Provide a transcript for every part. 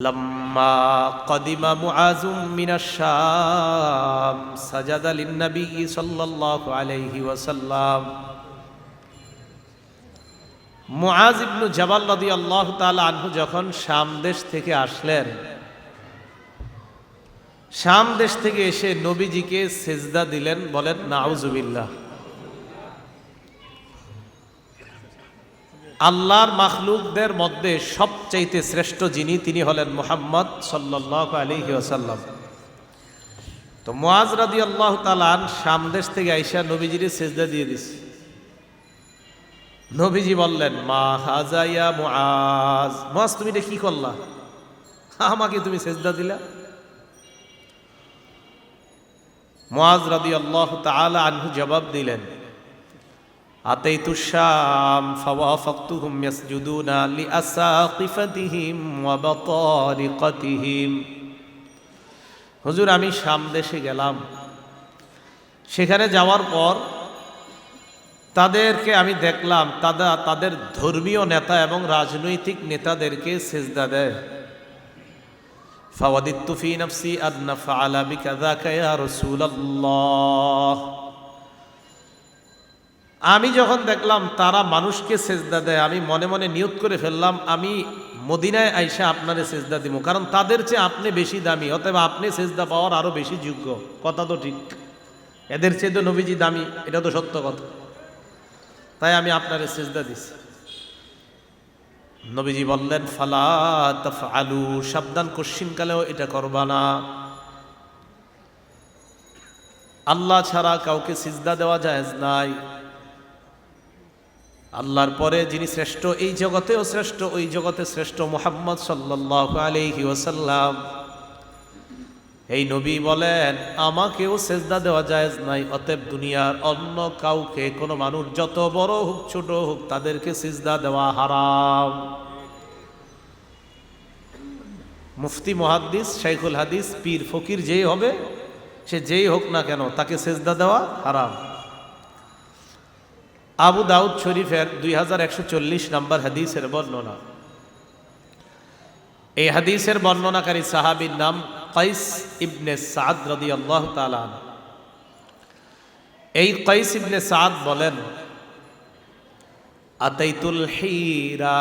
لما قدم معاذ من الشام سجد للنبي صلى الله عليه وسلم মুআজ ইবনু জাবাল রাদিয়াল্লাহু তাআলা আনহু যখন শাম দেশ থেকে আসলেন, শাম দেশ থেকে এসে নবীজিকে সিজদা দিলেন। বলেন নাউজুবিল্লাহ। আল্লাহর মাখলুকদের মধ্যে সবচাইতে শ্রেষ্ঠ যিনি, তিনি হলেন মুহাম্মদ সাল্লাল্লাহু আলাইহি ওয়াসাল্লাম। তো মুআজ রাদিয়াল্লাহু তাআলা আন শাম দেশ থেকে আইসা নবীজির সিজদা দিয়ে দিছে। নবীজি বললেন, মা হাযা ইয়া মুআজ, মুআজ তুমি এটা কি করলা, আমাকে তুমি সিজদা দিলা? মুআজ রাদিয়াল্লাহু তাআলা আনহু জবাব দিলেন, আতাইতু শাম ফাওয়াফাকতুহুম ইয়াসজুদুনা লিআসাকিফাতিহিম ওয়া বাতারিকাতিহিম। হুজুর, আমি শাম দেশে গেলাম, সেখানে যাওয়ার পর তাদেরকে আমি দেখলাম তাদের ধর্মীয় নেতা এবং রাজনৈতিক নেতাদেরকে সিজদা দেয়। ফাওয়াদিতু ফি নাফসি আন নাফআলা বিকাযাকা ইয়া রাসূলুল্লাহ। আমি যখন দেখলাম তারা মানুষকে সিজদা দেয়, আমি মনে মনে নিয়ত করে ফেললাম আমি মদিনায় আইসা আপনারে সিজদা দিব, কারণ তাদের চেয়ে আপনি বেশি দামি, অতএব আপনি সিজদা পাওয়ার আরো বেশি যোগ্য। কথা তো ঠিক, এদের চেয়ে তো নবীজি দামি, এটা তো সত্য কথা। তাই আমি আপনারে সিজদা দিছি। নবীজি বললেন, ফালা তাফআলু, সাবধান, কোশ্চিনকালেও এটা করবা না। আল্লাহ ছাড়া কাউকে সিজদা দেওয়া জায়েজ নাই। আল্লাহর পরে যিনি শ্রেষ্ঠ, এই জগতেও শ্রেষ্ঠ, ওই জগতে শ্রেষ্ঠ মুহাম্মদ সাল্লাল্লাহু আলাইহি ওয়াসাল্লাম। এই নবী বলেন, আমাকেও সিজদা দেওয়া জায়েজ নাই, অতএব দুনিয়ার অন্য কাউকে, কোনো মানুষ যত বড় হোক ছোট হোক, তাদেরকে সিজদা দেওয়া হারাম। মুফতি, মুহাদ্দিস, শাইখুল হাদিস, পীর, ফকির যেই হবে, সে যেই হোক না কেন, তাকে সিজদা দেওয়া হারাম। আবু দাউদ শরীফের 2140 নম্বর হাদিসের বর্ণনা। এই হাদিসের বর্ণনাকারী সাহাবীর নাম কাইস ইবনে সাদ রাদিয়াল্লাহু তাআলা। এই কাইস ইবনে সাদ বলেন, আতাইতুল হিরা,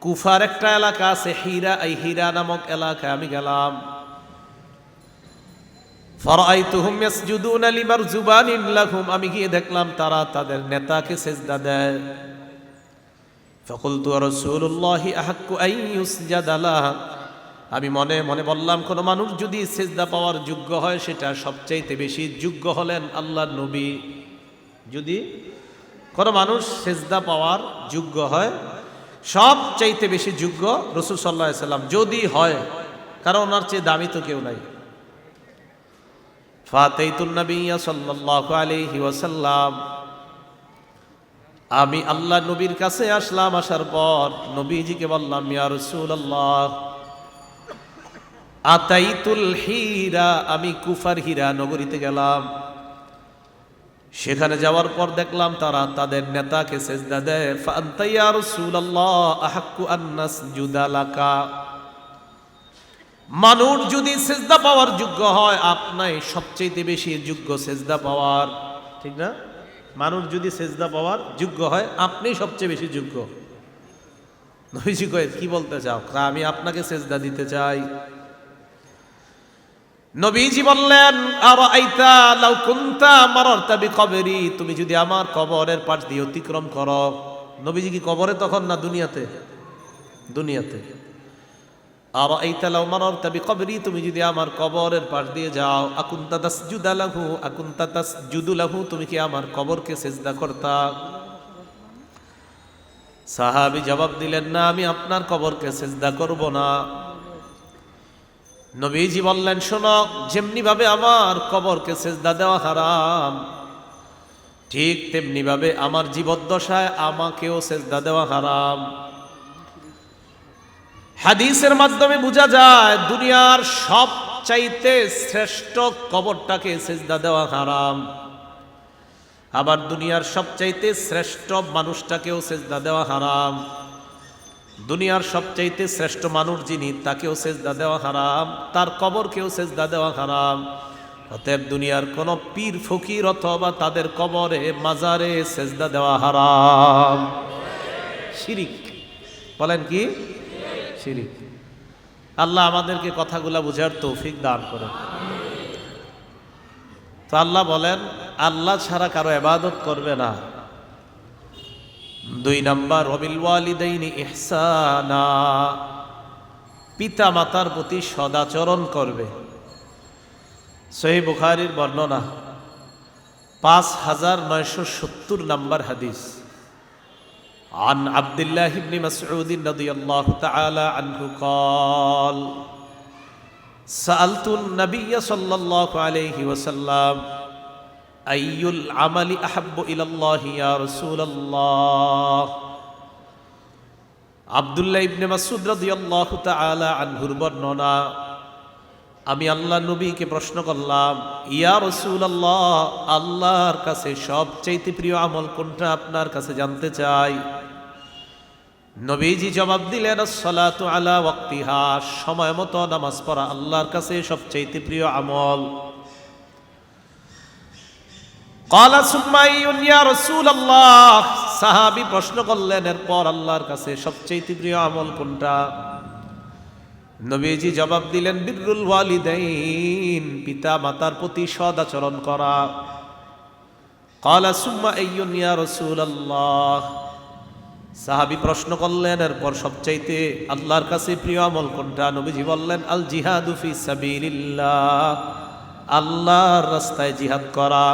কুফার একটা এলাকা আছে হিরা, এই হিরা নামক এলাকায় আমি গেলাম। ফারাআইতুহুম ইয়াসজুদুনা লিমারজুবানিন লাহুম, আমি গিয়ে দেখলাম তারা তাদের নেতাকে সিজদা দেয়। ফাকুলতু রাসূলুল্লাহি আহাক্কু আন ইউসজাদা লাহু, আমি মনে মনে বললাম, কোন মানুষ যদি সিজদা পাওয়ার যোগ্য হয়, সেটা সবচাইতে বেশি যোগ্য হলেন আল্লাহর নবী। যদি কোন মানুষ সিজদা পাওয়ার যোগ্য হয়, সবচাইতে বেশি যোগ্য রাসূল সাল্লাল্লাহু আলাইহি সাল্লাম যদি হয়, কারণ ওনার চেয়ে দামি তো কেউ নাই। ফাতাইতুন নবিয়্য সাল্লাল্লাহু আলাইহি ওয়াসাল্লাম, আমি আল্লাহ নবীর কাছে আসলাম। আসার পর নবীজিকে বললাম, ইয়া রাসূলুল্লাহ, আতাইতুল হিরা, আমি কুফার হিরা নগরীতে গেলাম। সেখানে যাওয়ার পর দেখলাম তারা তাদের নেতাকে সিজদা দেয়। ফাআনতা ইয়া রাসূলুল্লাহ আহাক্কু আন নাসজুদা লাকা, মানুষ যদি সিজদা পাওয়ার যোগ্য হয়, আপনাই সবচেয়ে বেশি যোগ্য সিজদা পাওয়ার। ঠিক না? মানুষ যদি সিজদা পাওয়ার যোগ্য হয়, আপনি সবচেয়ে বেশি যোগ্য। নবীজি কয়, কি বলতে চাও? আমি আপনাকে সিজদা দিতে চাই। নবীজি বললেন, আরাআইতা লাউ কুনতা মারারতা বিকবরি, তুমি যদি আমার কবরের পাশ দিয়ে অতিক্রম করো। নবীজি কি কবরে তখন না দুনিয়াতে? দুনিয়াতে। আরাআইতা লাউ মারারতা বিকবরি, তুমি যদি আমার কবরের পাশ দিয়ে যাও, আকুনতা তাসজুদু লাহু, আকুনতা তাসজুদু লাহু, তুমি কি আমার কবরকে সিজদা করতা? সাহাবী জবাব দিলেন, না, আমি আপনার কবরকে সিজদা করব না। নবীজি বললেন, শোনো, যেমনি ভাবে আমার কবরকে সিজদা দেওয়া হারাম, ঠিক তেমনি ভাবে আমার জীবদ্দশায় আমাকেও সিজদা দেওয়া হারাম। হাদিসের মাধ্যমে বোঝা যায় দুনিয়ার সবচাইতে শ্রেষ্ঠ কবরটাকে সিজদা দেওয়া হারাম, আবার দুনিয়ার সবচাইতে শ্রেষ্ঠ মানুষটাকেও সিজদা দেওয়া হারাম। দুনিয়ার সবচাইতে শ্রেষ্ঠ মানুষ যিনি, তাকেও সেজদা দেওয়া হারাম, তার কবরকেও সেজদা দেওয়া হারাম। অতএব দুনিয়ার কোন পীর ফকির অথবা তাদের কবরে মাজারে সেজদা দেওয়া হারাম। শিরিক, বলেন কি? শিরিক। আল্লাহ আমাদেরকে কথাগুলা বুঝার তৌফিক দান করেন। তো আল্লাহ বলেন আল্লাহ ছাড়া কারো ইবাদত করবে না। 2 নাম্বার, ওয়াবিল ওয়ালিদাইনি ইহসানা, পিতা মাতার প্রতি সদাচরণ করবে। সহিহ বুখারীর বর্ণনা, 5970 নাম্বার হাদিস। عن عبد الله بن مسعود رضي الله تعالى عنه قال سألت النبي صلى الله عليه وسلم أي العمل أحب إلى الله يا رسول الله। আব্দুল্লাহ ইবনে মাসউদ রাদিয়াল্লাহু তাআলা আনহুর বর্ণনা, আমি আল্লাহ নবীকে প্রশ্ন করলাম, ইয়া রাসূলুল্লাহ, আল্লাহর কাছে সবচেয়ে প্রিয় আমল কোনটা আপনার কাছে জানতে চাই। নবীজি জবাব দিলেন, আসসালাতু আলা ওয়াক্তিহা, সময় মতো নামাজ পড়া আল্লাহর কাছে সবচেয়ে প্রিয় আমল। ক্বালা সুম্মা আইয়ুন ইয়া রাসূলুল্লাহ, সাহাবী প্রশ্ন করলেন, এরপর আল্লাহর কাছে সবচেয়ে প্রিয় আমল কোনটা। নবীজি জবাব দিলেন, বিররুল ওয়ালিদাইন, পিতা মাতার প্রতি সদাচরণ করা। ক্বালা সুম্মা আইয়ুন ইয়া রাসূলুল্লাহ, সাহাবী প্রশ্ন করলেন, এরপর সবচাইতে আল্লাহর কাছে প্রিয় আমল কোনটা। নবীজি বললেন, আল জিহাদু ফি সাবিলিল্লাহ, আল্লাহর রাস্তায় জিহাদ করা।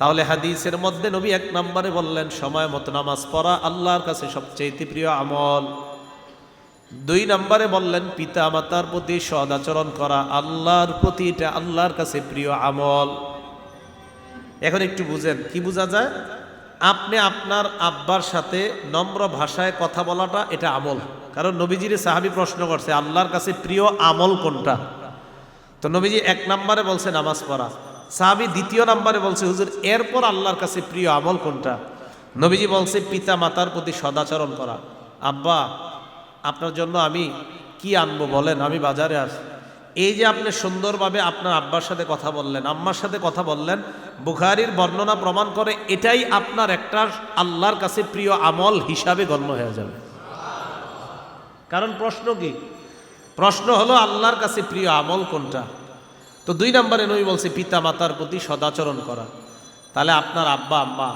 তাহলে হাদিসের মধ্যে নবী 1 নম্বরে বললেন সময় মতো নামাজ পড়া আল্লাহর কাছে সবচাইতে প্রিয় আমল। 2 নম্বরে বললেন পিতা মাতার প্রতি সদাচরণ করা আল্লাহর প্রতি, এটা আল্লাহর কাছে প্রিয় আমল। এখন একটু বুঝেন, কি বোঝা যায়? আপনি আপনার আব্বার সাথে নম্র ভাষায় কথা বলাটা এটা আমল। কারণ নবীজির সাহাবী প্রশ্ন করছে আল্লাহর কাছে প্রিয় আমল কোনটা। তো নবীজি 1 নম্বরে বলছে নামাজ পড়া, সাহাবী 2 নম্বরে বলছে হুজুর এরপর আল্লাহর কাছে প্রিয় আমল কোনটা। নবীজি বলছে পিতা মাতার প্রতি সদাচরণ করা। আব্বা, আপনার জন্য আমি কি আনবো বলেন, আমি বাজারে আসি। এই যে আপনি সুন্দরভাবে আপনার আব্বার সাথে কথা বললেন, আম্মার সাথে কথা বললেন, বুখারীর বর্ণনা প্রমাণ করে এটাই আপনার একটা আল্লাহর কাছে প্রিয় আমল হিসাবে গণ্য হয়ে যাবে। কারণ প্রশ্ন কি? প্রশ্ন হলো আল্লাহর কাছে প্রিয় আমল কোনটা। তো 2 নম্বরে নবী বলছে পিতা মাতার প্রতি সদাচরণ করা। তাহলে আপনার আব্বা আম্মা,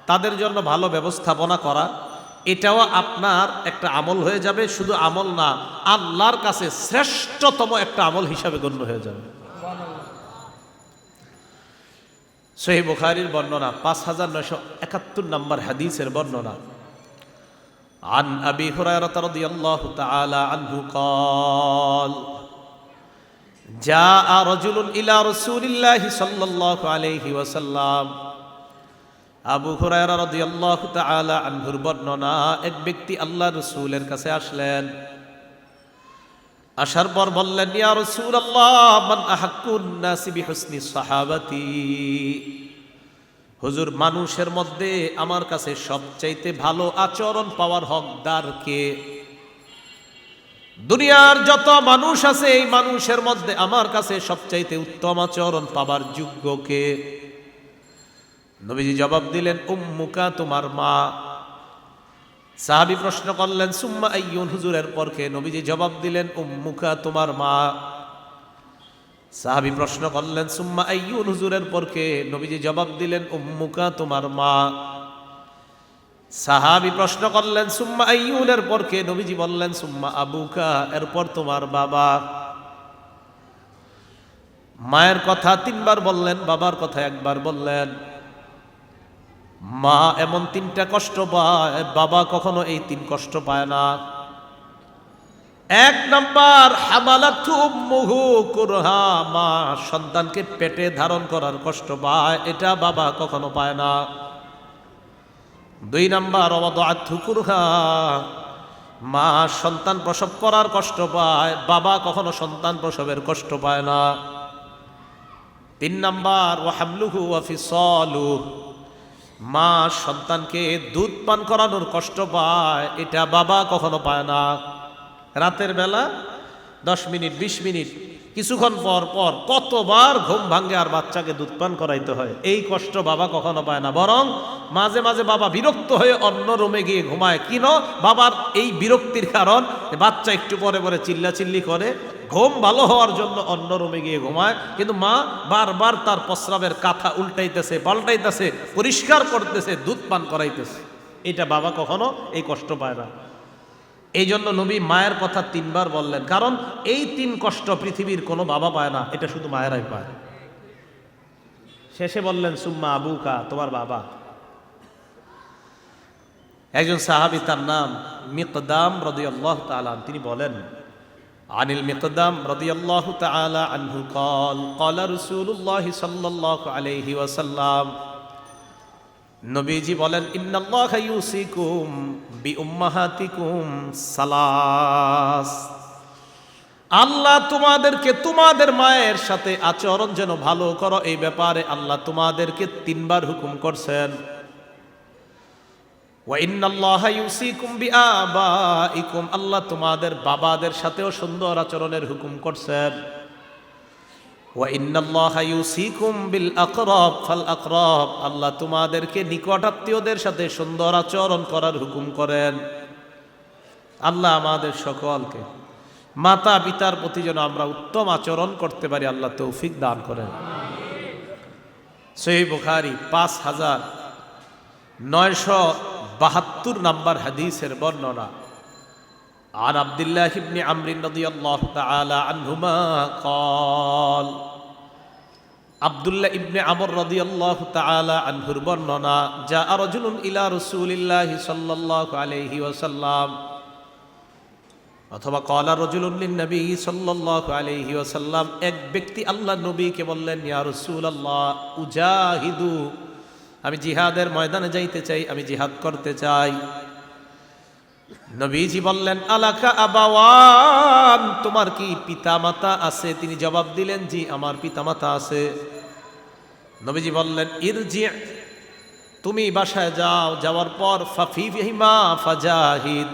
তাদের জন্য ভালো ব্যবস্থাপনা করা, এটাও আপনার একটা আমল হয়ে যাবে। শুধু আমল না, আল্লাহর কাছে শ্রেষ্ঠতম একটা আমল হিসাবে গণ্য হয়ে যাবে। সহিহ বুখারীর বর্ণনা, 5971 নম্বর হাদিসের বর্ণনা। عن أبي هريرة رضي الله تعالى عنه قال جاء رجل إلى رسول الله صلى الله عليه وسلم। আবু হুরায়রা রাদিয়াল্লাহু তাআলা আনহুর বর্ণনা, এক ব্যক্তি আল্লাহর রাসূলের কাছে আসলেন। আসার পর বললেন, ইয়া রাসূলুল্লাহ, মান আহাক্কুন নাসি বিহুসনি সাহাবাতি। হুজুর, মানুষের মধ্যে আমার কাছে সবচাইতে ভালো আচরণ পাওয়ার হকদার কে? দুনিয়ার যত মানুষ আছে এই মানুষের মধ্যে আমার কাছে সবচাইতে উত্তম আচরণ পাবার যোগ্য কে? নবীজি জবাব দিলেন, উম্মুকা, তোমার মা। সাহাবী প্রশ্ন করলেন, সুম্মা আইয়ুন, হুজুরের পর কে? নবীজি জবাব দিলেন, উম্মুকা, তোমার মা। সাহাবী প্রশ্ন করলেন, সুম্মা আইয়ুন, হুজুরের পর কে? নবীজি জবাব দিলেন, উম্মুকা, তোমার মা। সাহাবী প্রশ্ন করলেন, সুম্মা আইয়ুনের পর কে? নবীজি বললেন, সুম্মা আবুকা, এরপর তোমার বাবা। মায়ের কথা 3 বার বললেন, বাবার কথা 1 বার বললেন। মা এমন 3টা কষ্ট পায়, বাবা কখনো এই 3 কষ্ট পায় না। 1 নাম্বার, হামালাতু উম্মুহু কুরহা, মা সন্তানকে পেটে ধারণ করার কষ্ট পায়, এটা বাবা কখনো পায় না। 2 নাম্বার, ওয়াদাআতহু কুরহা, মা সন্তান প্রসব করার কষ্ট পায়, বাবা কখনো সন্তান প্রসবের কষ্ট পায় না। 3 নাম্বার, ওয়া হামলুহু ওয়া ফিসালুহু, মা সন্তানকে দুধ পান করানোর কষ্ট পায়, এটা বাবা কখনো পায় না। রাতের বেলা 10 মিনিট 20 মিনিট কিছুক্ষণ পর পর কতবার ঘুম ভাঙ্গে আর বাচ্চাকে দুধ পান করাইতে হয়, এই কষ্ট বাবা কখনো পায় না। বরং মাঝে মাঝে বাবা বিরক্ত হয়ে অন্য রুমে গিয়ে ঘুমায়। কিনো বাবার এই বিরক্তির কারণ, বাচ্চা একটু পরে পরে চিল্লাচিল্লি করে, ঘুম ভালো হওয়ার জন্য অন্য রুমে গিয়ে ঘুমায়। কিন্তু মা বারবার তার প্রস্রাবের কাঁথা উল্টাইতেছে, পাল্টাইতেছে, পরিষ্কার করতেছে, দুধ পান করাইতেছে। এটা বাবা কখনো এই কষ্ট পায় না। এই জন্য নবী মায়ের কথা 3 বার বললেন, কারণ এই 3 কষ্ট পৃথিবীর কোনো বাবা পায় না, এটা শুধু মায়েরাই পায়। শেষে বললেন সুম্মা আবুকা, তোমার বাবা। একজন সাহাবী, তার নাম মিকদাম রাদিয়াল্লাহু তাআলা, তিনি বলেন, আনিল মিকদাম রাদিয়াল্লাহু তাআলা আনহু قال قال رسول الله صلى الله عليه وسلم, নবীজি বলেন, ইন্নাল্লাহা ইউসিকুম বিউম্মাহাতিকুম সালাস, আল্লাহ তোমাদেরকে তোমাদের মায়ের সাথে আচরণ যেন ভালো করো, এই ব্যাপারে আল্লাহ তোমাদেরকে 3 বার হুকুম করছেন। ওয়া ইন্নাল্লাহা ইউসিকুম বিআবাইকুম, আল্লাহ তোমাদের বাবাদের সাথেও সুন্দর আচরণের হুকুম করছেন। ওয়া ইন্নাল্লাহা ইউসিকুম বিল আকরাব ফাল আকরাব, আল্লাহ তোমাদেরকে নিকটাত্মীয়দের সাথে সুন্দর আচরণ করার হুকুম করেন। আল্লাহ আমাদের সকলকে মাতা পিতার প্রতি যেন আমরা উত্তম আচরণ করতে পারি, আল্লাহ তৌফিক দান করেন। সহিহ বুখারী 5972 নম্বর হাদিসের বর্ণনা। عن عبد الله بن عمرو رضي الله تعالى عنهما قال, আব্দুল্লাহ ইবনে আমর রাদিয়াল্লাহু তাআলা আনহুর বর্ণনা, জাআ রাজুলুন ইলা রাসূলিল্লাহি সাল্লাল্লাহু আলাইহি ওয়াসাল্লাম, অথবা ক্বালা রাজুলুন লিন নবী সাল্লাল্লাহু আলাইহি ওয়াসাল্লাম, এক ব্যক্তি আল্লাহ নবীকে বললেন, ইয়া রাসূলুল্লাহ উজাহিদু, আমি জিহাদের ময়দানে যাইতে চাই, আমি জিহাদ করতে চাই। নবীজি বললেন, আলাকা আবাওয়ান, তোমার কি পিতামাতা আছে? তিনি জবাব দিলেন, জি আমার পিতামাতা আছে। নবীজি বললেন, ইরজি, তুমি বাসায় যাও, যাওয়ার পর ফাফিহিমা ফাজাহিদ,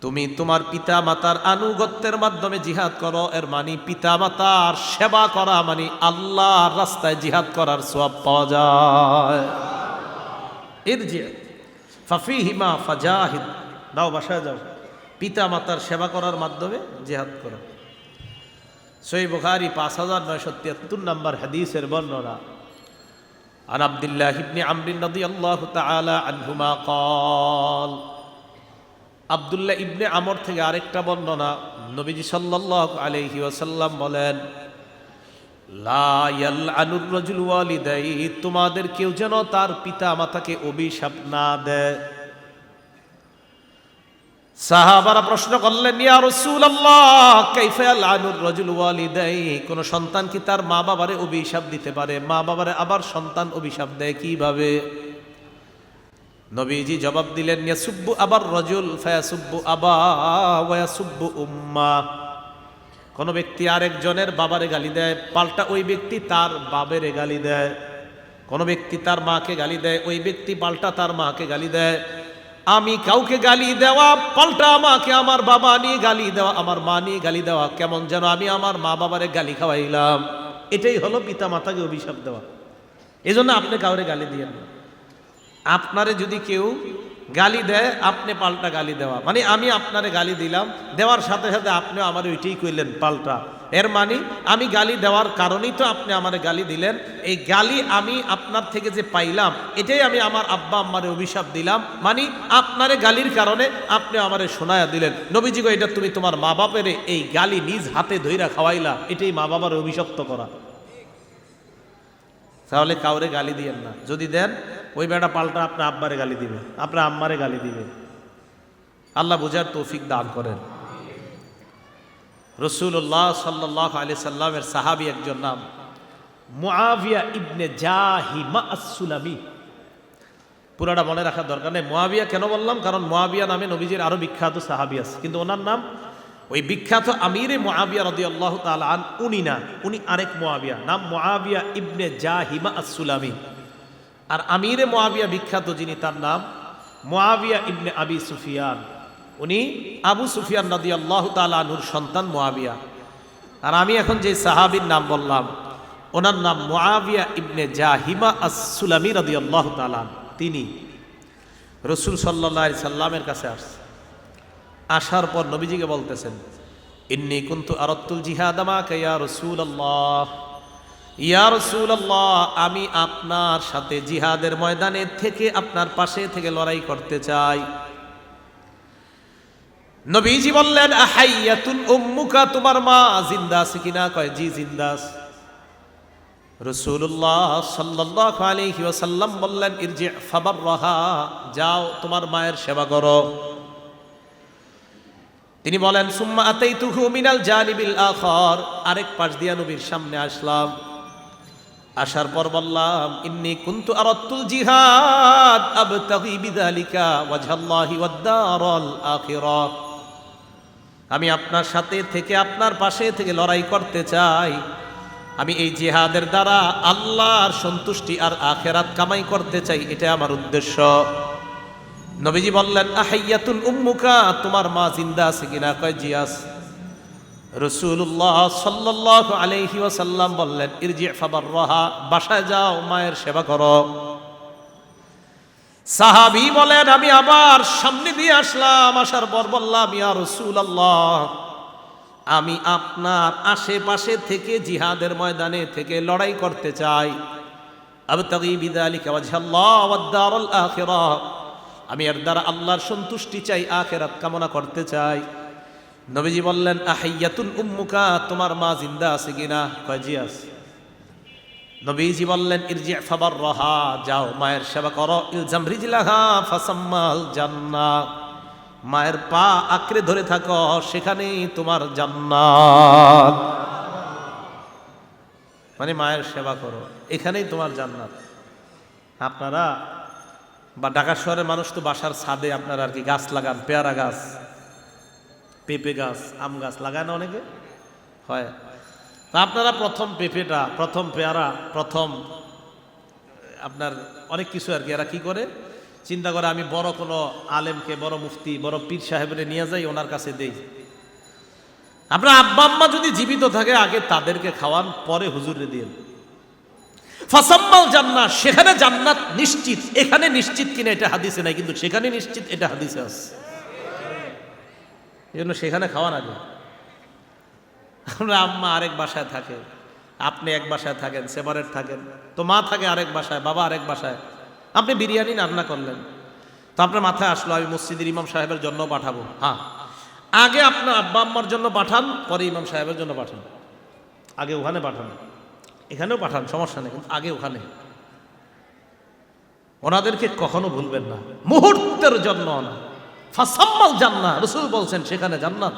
তুমি তোমার পিতামাতার আনুগত্যের মাধ্যমে জিহাদ করো। এর মানে পিতামাতার সেবা করা মানে আল্লাহর রাস্তায় জিহাদ করার সওয়াব পাওয়া যায়। ইরজি ফাফিহিমা ফাজাহিদ, দাও বাসায় যাও, পিতা মাতার সেবা করার মাধ্যমে জিহাদ করো। সহিহ বুখারী 5973 নম্বর হাদিসের বর্ণনা। আন আব্দুল্লাহ ইবনে আমর রাদিয়াল্লাহু তাআলা আনহুমা قال, আব্দুল্লাহ ইবনে আমর থেকে আরেকটা বর্ণনা, নবীজি সাল্লাল্লাহু আলাইহি ওয়াসাল্লাম বলেন, লা ইয়ালআনুর রাজুল ওয়ালিদাই, তোমাদের কেউ যেন তার পিতা মাতাকে অভিশাপ না দেয়। সাহাবারা প্রশ্ন করলেন, ইয়া রাসূলুল্লাহ কাইফা ইয়ালআনুর রাজুল ওয়ালিদাই, কোন সন্তান কি তার মা বাবারে অভিশাপ দিতে পারে? মা বাবারে আবার সন্তান অভিশাপ দেয় কিভাবে? নবীজি জবাব দিলেন, ইয়াসুব্বু আবার রাজুল ফায়াসুব্বু আবা ওয়া ইয়াসুব্বু উম্মা, কোন ব্যক্তি আরেকজনের বাবারে গালি দেয়, পাল্টা ওই ব্যক্তি তার বাবেরে গালি দেয়। কোন ব্যক্তি তার মাকে গালি দেয়, ওই ব্যক্তি পাল্টা তার মাকে গালি দেয়। আমি কাউকে গালি দেওয়া, পাল্টা আমাকে আমার বাবা নিয়ে গালি দেওয়া, আমার মা নিয়ে গালি দেওয়া, কেমন যেন আমি আমার মা বাবারে গালি খাওয়াইলাম। এটাই হলো পিতা মাতাকে অভিশাপ দেওয়া। এজন্য আপনি কাউরে গালি দিয়েন না। আপনারে যদি কেউ গালি দেয়, আপনি পাল্টা গালি দেওয়া মানে আমি আপনারে গালি দিলাম, দেওয়ার সাথে সাথে আপনিও আমার ওইটাই কইলেন পাল্টা। এর মানে আমি গালি দেওয়ার কারণেই তো আপনি আমারে গালি দিলেন। এই গালি আমি আপনার থেকে যে পাইলাম, এটাই আমি আমার আব্বা আম্মারে অভিশাপ দিলাম, মানে আপনারে গালির কারণে আপনি আমারে শোনায়া দিলেন। নবীজি গো, এটা তুমি তোমার মা বাপের এই গালি নিজ হাতে ধইরা খাওয়াইলা, এটাই মা বাবার অভিশপ্ত করা। তাহলে কাউরে গালি দিয়েন না, যদি দেন ওই বেটা পাল্টা আপনার আব্বারে গালি দিবে, আপনার আম্মারে গালি দিবে। আল্লাহ বুঝার তৌফিক দান করেন। রাসূলুল্লাহ সাল্লাল্লাহু আলাইহি সাল্লামের সাহাবী একজন নাম মুআবিয়া ইবনে জাহিমা আস-সুলামি। পুরাটা মনে রাখার দরকার নেই। মুআবিয়া কেন বললাম? কারণ মুআবিয়া নামে নবীজির আরো বিখ্যাত সাহাবী আছে, কিন্তু ওনার নাম ওই বিখ্যাত আমিরে মুআবিয়া রাদিয়াল্লাহু তাআলা আন, উনি না, উনি আরেক মুআবিয়া, নাম মুআবিয়া ইবনে জাহিমা আস-সুলামি। আর আমিরে মুআবিয়া বিখ্যাত যিনি, তার নাম মুআবিয়া ইবনে আবি সুফিয়ান। উনি আবু সুফিয়ান রাদিয়াল্লাহু তাআলা আনহুর সন্তান মুআবিয়া। আর আমি এখন যে সাহাবীর নাম বললাম ওনার নাম মুআবিয়া ইবনে জাহিমা আস-সুলামি রাদিয়াল্লাহু তাআলা। তিনি রাসূল সাল্লাল্লাহু আলাইহি সাল্লামের কাছে আসছে। আসার পর নবীজিকে বলতেছেন, ইন্নী কুনতু আরাদতুল জিহাদ মাকা ইয়া রাসূলুল্লাহ, ইয়া রাসূলুল্লাহ, আমি আপনার সাথে জিহাদের ময়দানে থেকে আপনার পাশে থেকে লড়াই করতে চাই। নবীজি বললেন, আহাইয়াতুন উম্মুকা, তোমার মা জিন্দা আছে কিনা? কয় জি জিন্দা আছে। রাসূলুল্লাহ সাল্লাল্লাহু আলাইহি ওয়াসাল্লাম বললেন, ইরজি ফাবাররাহা, যাও তোমার মায়ের সেবা করো। তিনি বলেন, সুম্মা আতাইতুহু মিনাল জানিবিল আখার, আরেক পাশ দিয়া নবীর সামনে আসলাম। আসার পর বললাম, ইন্নী কুনতু আরাদতুল জিহাদ আবতাগি বিযালিকা ওয়াজহাল্লাহি ওয়াদ দারাল আখিরাহ, আমি আপনার সাথে থেকে আপনার পাশে থেকে লড়াই করতে চাই। আমি এই জিহাদের দ্বারা আল্লাহর সন্তুষ্টি আর আখিরাত কামাই করতে চাই, এটা আমার উদ্দেশ্য। নবীজি বললেন, আহাইয়াতুন উম্মুকা, তোমার মা জিন্দা আছে কিনা? কয় জি আছে। রাসূলুল্লাহ সাল্লাল্লাহু আলাইহি ওয়াসাল্লাম বললেন, ইরজি ফাবাররাহা, বাসায় যাও মায়ের সেবা করো। সাহাবী বলেন, আমি আবার সামনে দিয়ে আসলাম। আসার পর বললাম, ইয়া রাসূলুল্লাহ, আমি আপনার আশেপাশে থেকে জিহাদের ময়দানে থেকে লড়াই করতে চাই। আবতাগি বিযালিকা ওয়াজহাল্লাহ ওয়াদ দারাল আখিরাহ, আমি এর দ্বারা আল্লাহর সন্তুষ্টি চাই, আখিরাত কামনা করতে চাই। নবীজি বললেন, আহাইয়াতুন উম্মুকা, তোমার মা জিন্দা আছে কিনা? কয় জি আছে। নবীজি বললেন, ইরজি ফাবাররাহা, যাও মায়ের সেবা করো। ইলজাম রিজলাহা ফাসাম্মাল জান্নাহ, মায়ের পা আঁকড়ে ধরে থাকো, সেখানেই তোমার জান্নাত। মানে মায়ের সেবা করো, এখানেই তোমার জান্নাত। আপনারা বা ঢাকা শহরের মানুষ তো বাসার ছাদে আপনারা আর কি গাছ লাগান, পেয়ারা গাছ, পেঁপে গাছ, আম গাছ লাগায় না অনেকে? হয়। তা আপনারা প্রথম পেঁপেটা, প্রথম পেয়ারা, প্রথম আপনার অনেক কিছু আর কি এরা কি করে চিন্তা করে, আমি বড় কোনো আলেমকে, বড় মুফতি, বড় পীর সাহেবরে নিয়ে যাই, ওনার কাছে দেই। আপনার আব্বা আম্মা যদি জীবিত থাকে আগে তাদেরকে খাওয়ান, পরে হুজুরে দিন। ফাসাম্মাল জান্নাহ, সেখানে জান্নাত নিশ্চিত। এখানে নিশ্চিত কিনা এটা হাদিসে নাই, কিন্তু সেখানে নিশ্চিত এটা হাদিসে আছে। এই জন্য সেখানে খাওয়ান আগে। আমরা আম্মা আরেক বাসায় থাকে, আপনি এক বাসায় থাকেন, সেপারেট থাকেন, তো মা থাকে আরেক বাসায়, বাবা আরেক বাসায়। আপনি বিরিয়ানি রান্না করলেন, তো আপনার মাথায় আসলো আমি মসজিদের ইমাম সাহেবের জন্য পাঠাবো। হ্যাঁ, আগে আপনার আব্বা আম্মার জন্য পাঠান, পরে ইমাম সাহেবের জন্য পাঠান। আগে ওখানে পাঠান, এখানেও পাঠান, সমস্যা নেই, কিন্তু আগে ওখানে। ওনাদেরকে কখনো ভুলবেন না, মুহূর্তের জন্য না। ফাসাম্মাল জান্নাহ, রাসূল বলছেন সেখানে জান্নাত।